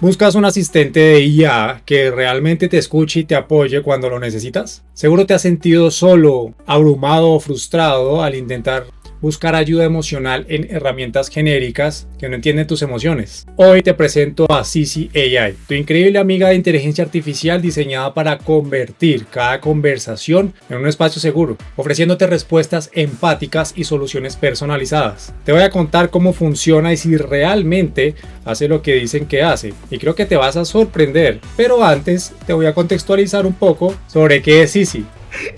¿Buscas un asistente de IA que realmente te escuche y te apoye cuando lo necesitas? Seguro te has sentido solo, abrumado o frustrado al intentar buscar ayuda emocional en herramientas genéricas que no entienden tus emociones. Hoy te presento a Sisi AI, tu increíble amiga de inteligencia artificial diseñada para convertir cada conversación en un espacio seguro, ofreciéndote respuestas empáticas y soluciones personalizadas. Te voy a contar cómo funciona y si realmente hace lo que dicen que hace, y creo que te vas a sorprender. Pero antes te voy a contextualizar un poco sobre qué es Sisi.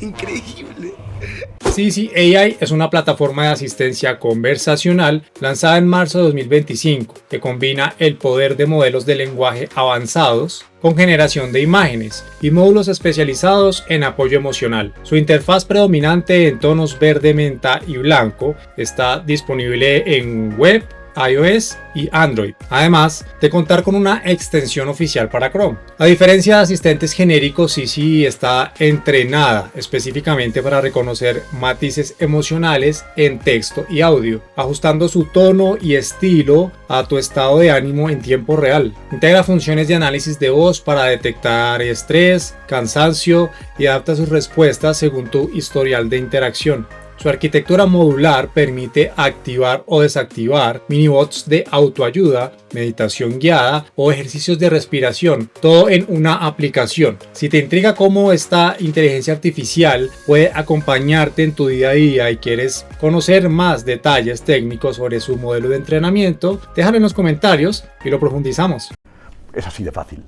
Increíble. Sisi AI es una plataforma de asistencia conversacional lanzada en marzo de 2025 que combina el poder de modelos de lenguaje avanzados con generación de imágenes y módulos especializados en apoyo emocional. Su interfaz predominante en tonos verde, menta y blanco está disponible en web, iOS y Android, además de contar con una extensión oficial para Chrome. A diferencia de asistentes genéricos, Sisi está entrenada específicamente para reconocer matices emocionales en texto y audio, ajustando su tono y estilo a tu estado de ánimo en tiempo real. Integra funciones de análisis de voz para detectar estrés, cansancio y adapta sus respuestas según tu historial de interacción. Su arquitectura modular permite activar o desactivar minibots de autoayuda, meditación guiada o ejercicios de respiración, todo en una aplicación. Si te intriga cómo esta inteligencia artificial puede acompañarte en tu día a día y quieres conocer más detalles técnicos sobre su modelo de entrenamiento, déjalo en los comentarios y lo profundizamos. Es así de fácil.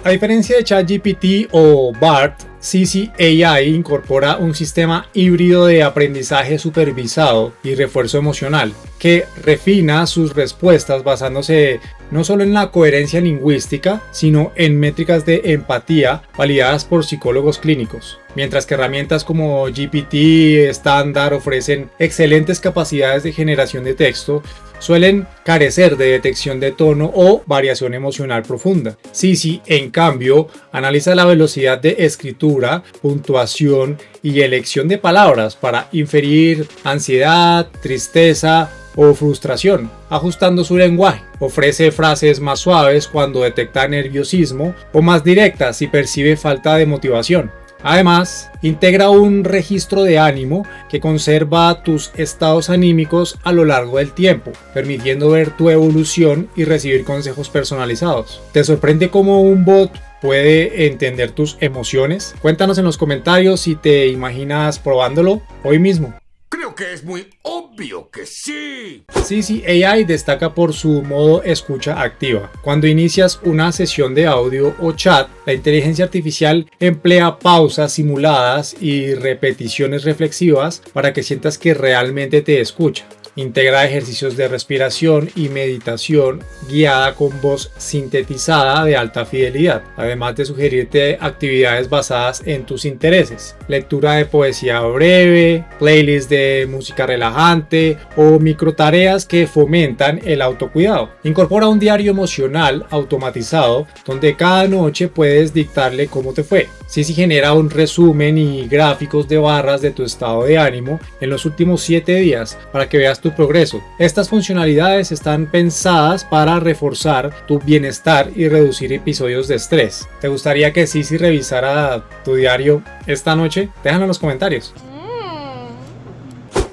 A diferencia de ChatGPT o BART, Sisi AI incorpora un sistema híbrido de aprendizaje supervisado y refuerzo emocional que refina sus respuestas basándose no solo en la coherencia lingüística, sino en métricas de empatía validadas por psicólogos clínicos. Mientras que herramientas como GPT estándar ofrecen excelentes capacidades de generación de texto, suelen carecer de detección de tono o variación emocional profunda. Sisi, en cambio, analiza la velocidad de escritura, puntuación y elección de palabras para inferir ansiedad, tristeza o frustración, ajustando su lenguaje. Ofrece frases más suaves cuando detecta nerviosismo o más directas si percibe falta de motivación. Además, integra un registro de ánimo que conserva tus estados anímicos a lo largo del tiempo, permitiendo ver tu evolución y recibir consejos personalizados. ¿Te sorprende cómo un bot puede entender tus emociones? Cuéntanos en los comentarios si te imaginas probándolo hoy mismo. Creo que es muy obvio que sí. Sisi AI destaca por su modo escucha activa. Cuando inicias una sesión de audio o chat, la inteligencia artificial emplea pausas simuladas y repeticiones reflexivas para que sientas que realmente te escucha. Integra ejercicios de respiración y meditación guiada con voz sintetizada de alta fidelidad, además de sugerirte actividades basadas en tus intereses, lectura de poesía breve, playlists de música relajante o microtareas que fomentan el autocuidado. Incorpora un diario emocional automatizado donde cada noche puedes dictarle cómo te fue. Sisi genera un resumen y gráficos de barras de tu estado de ánimo en los últimos 7 días para que veas tu progreso. Estas funcionalidades están pensadas para reforzar tu bienestar y reducir episodios de estrés. ¿Te gustaría que Sisi revisara tu diario esta noche? Déjalo en los comentarios.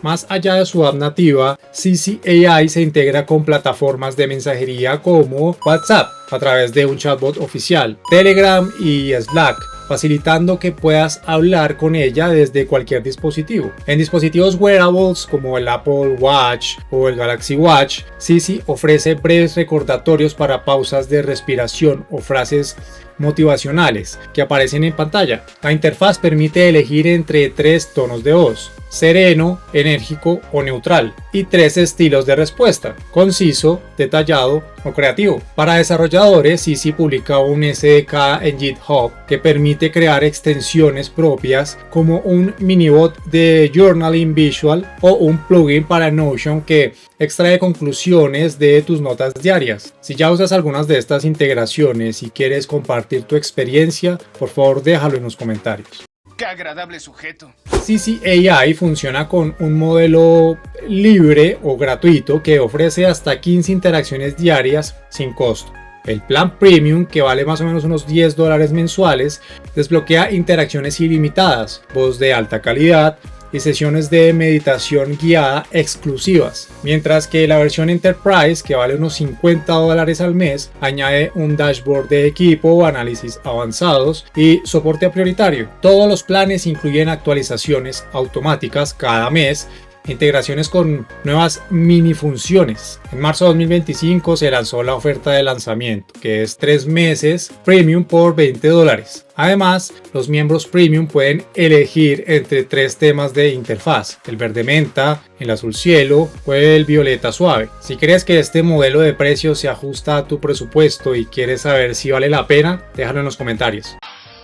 Más allá de su app nativa, Sisi AI se integra con plataformas de mensajería como WhatsApp a través de un chatbot oficial, Telegram y Slack, facilitando que puedas hablar con ella desde cualquier dispositivo. En dispositivos wearables como el Apple Watch o el Galaxy Watch, Sisi ofrece breves recordatorios para pausas de respiración o frases motivacionales que aparecen en pantalla. La interfaz permite elegir entre 3 tonos de voz: sereno, enérgico o neutral, y 3 estilos de respuesta: conciso, detallado o creativo. Para desarrolladores, Sisi publica un SDK en GitHub que permite crear extensiones propias como un minibot de journaling visual o un plugin para Notion que extrae conclusiones de tus notas diarias. Si ya usas algunas de estas integraciones y quieres compartir tu experiencia, por favor déjalo en los comentarios. ¡Qué agradable sujeto! Sisi AI funciona con un modelo libre o gratuito que ofrece hasta 15 interacciones diarias sin costo. El plan Premium, que vale más o menos unos $10 mensuales, desbloquea interacciones ilimitadas, voz de alta calidad y sesiones de meditación guiada exclusivas, mientras que la versión Enterprise, que vale unos $50 al mes, añade un dashboard de equipo, análisis avanzados y soporte prioritario. Todos los planes incluyen actualizaciones automáticas cada mes, integraciones con nuevas mini funciones. En marzo de 2025 se lanzó la oferta de lanzamiento, que es 3 meses Premium por $20. Además, los miembros Premium pueden elegir entre 3 temas de interfaz: el verde menta, el azul cielo o el violeta suave. Si crees que este modelo de precio se ajusta a tu presupuesto y quieres saber si vale la pena, déjalo en los comentarios.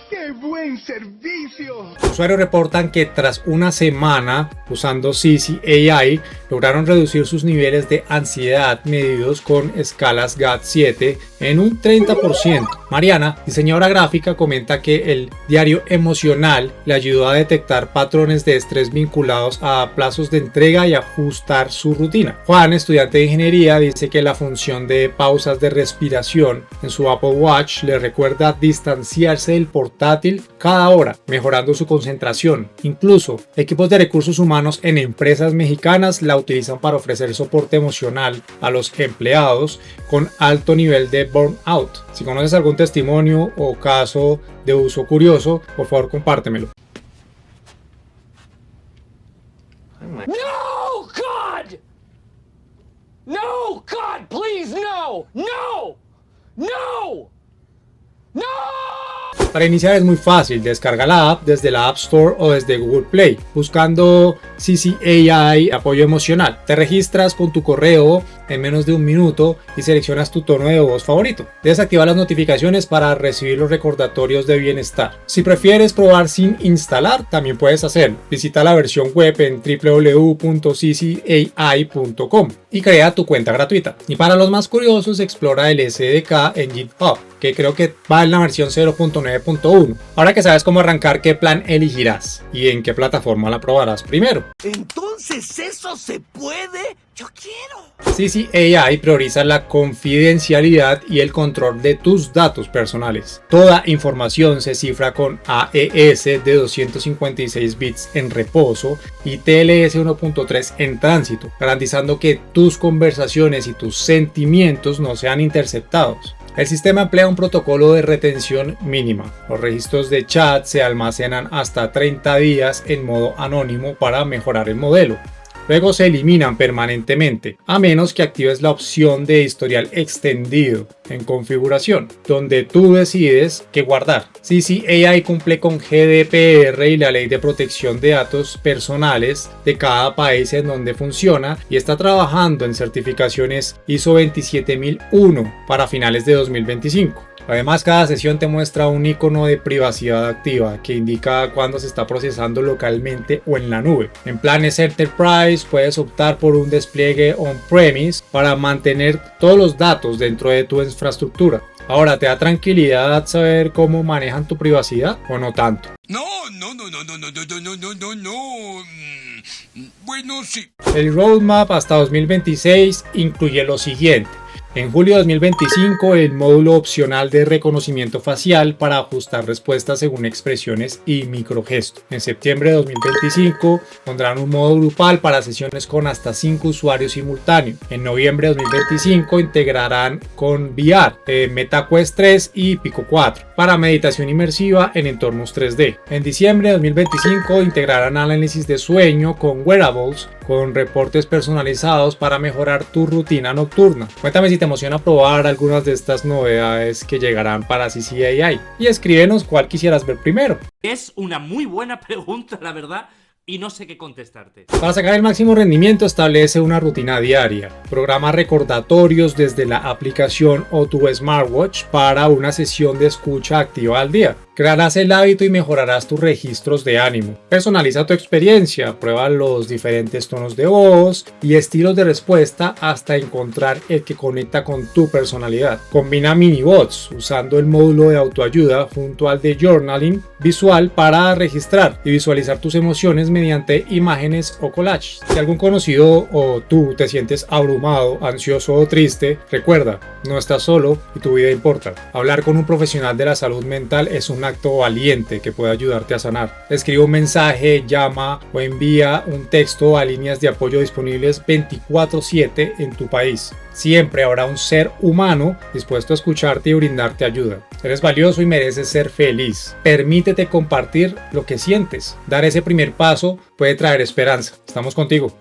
¡Qué buen servicio! Usuarios reportan que tras una semana usando CC AI lograron reducir sus niveles de ansiedad medidos con escalas GAD-7 en un 30%. Mariana, diseñadora gráfica, comenta que el diario emocional le ayudó a detectar patrones de estrés vinculados a plazos de entrega y ajustar su rutina. Juan, estudiante de ingeniería, dice que la función de pausas de respiración en su Apple Watch le recuerda distanciarse del portátil cada hora, mejorando su concentración. Incluso equipos de recursos humanos en empresas mexicanas la utilizan para ofrecer soporte emocional a los empleados con alto nivel de burnout. Si conoces algún testimonio o caso de uso curioso, por favor compártemelo. No, God! No, God, please, no! No! No! No! Para iniciar es muy fácil, descarga la app desde la App Store o desde Google Play, buscando CC AI apoyo emocional. Te registras con tu correo en menos de un minuto y seleccionas tu tono de voz favorito. Desactiva las notificaciones para recibir los recordatorios de bienestar. Si prefieres probar sin instalar, también puedes hacerlo. Visita la versión web en www.ccai.com y crea tu cuenta gratuita. Y para los más curiosos, explora el SDK en GitHub, que creo que va en la versión 0.9.1. Ahora que sabes cómo arrancar, ¿qué plan elegirás y en qué plataforma la probarás primero? Entonces, ¿eso se puede? Yo quiero. CC AI prioriza la confidencialidad y el control de tus datos personales. Toda información se cifra con AES de 256 bits en reposo y TLS 1.3 en tránsito, garantizando que tus conversaciones y tus sentimientos no sean interceptados. El sistema emplea un protocolo de retención mínima. Los registros de chat se almacenan hasta 30 días en modo anónimo para mejorar el modelo. Luego se eliminan permanentemente, a menos que actives la opción de historial extendido en configuración, donde tú decides qué guardar. CC AI cumple con GDPR y la ley de protección de datos personales de cada país en donde funciona, y está trabajando en certificaciones ISO 27001 para finales de 2025. Además, cada sesión te muestra un icono de privacidad activa que indica cuándo se está procesando localmente o en la nube. En planes Enterprise puedes optar por un despliegue on-premise para mantener todos los datos dentro de tu infraestructura. Ahora, ¿te da tranquilidad saber cómo manejan tu privacidad o no tanto? No. Bueno, sí. El roadmap hasta 2026 incluye lo siguiente. En julio de 2025, el módulo opcional de reconocimiento facial para ajustar respuestas según expresiones y microgestos. En septiembre de 2025, pondrán un modo grupal para sesiones con hasta 5 usuarios simultáneos. En noviembre de 2025, integrarán con VR, MetaQuest 3 y Pico 4 para meditación inmersiva en entornos 3D. En diciembre de 2025, integrarán análisis de sueño con wearables, con reportes personalizados para mejorar tu rutina nocturna. Cuéntame si te emociona probar algunas de estas novedades que llegarán para CC AI y escríbenos cuál quisieras ver primero. Es una muy buena pregunta, la verdad, y no sé qué contestarte. Para sacar el máximo rendimiento, establece una rutina diaria. Programa recordatorios desde la aplicación o tu smartwatch para una sesión de escucha activa al día. Crearás el hábito y mejorarás tus registros de ánimo. Personaliza tu experiencia, prueba los diferentes tonos de voz y estilos de respuesta hasta encontrar el que conecta con tu personalidad. Combina mini bots usando el módulo de autoayuda junto al de journaling visual para registrar y visualizar tus emociones mediante imágenes o collages. Si algún conocido o tú te sientes abrumado, ansioso o triste, recuerda, no estás solo y tu vida importa. Hablar con un profesional de la salud mental es un acto valiente que puede ayudarte a sanar. Escribe un mensaje, llama o envía un texto a líneas de apoyo disponibles 24/7 en tu país. Siempre habrá un ser humano dispuesto a escucharte y brindarte ayuda. Eres valioso y mereces ser feliz. Permítete compartir lo que sientes. Dar ese primer paso puede traer esperanza. Estamos contigo.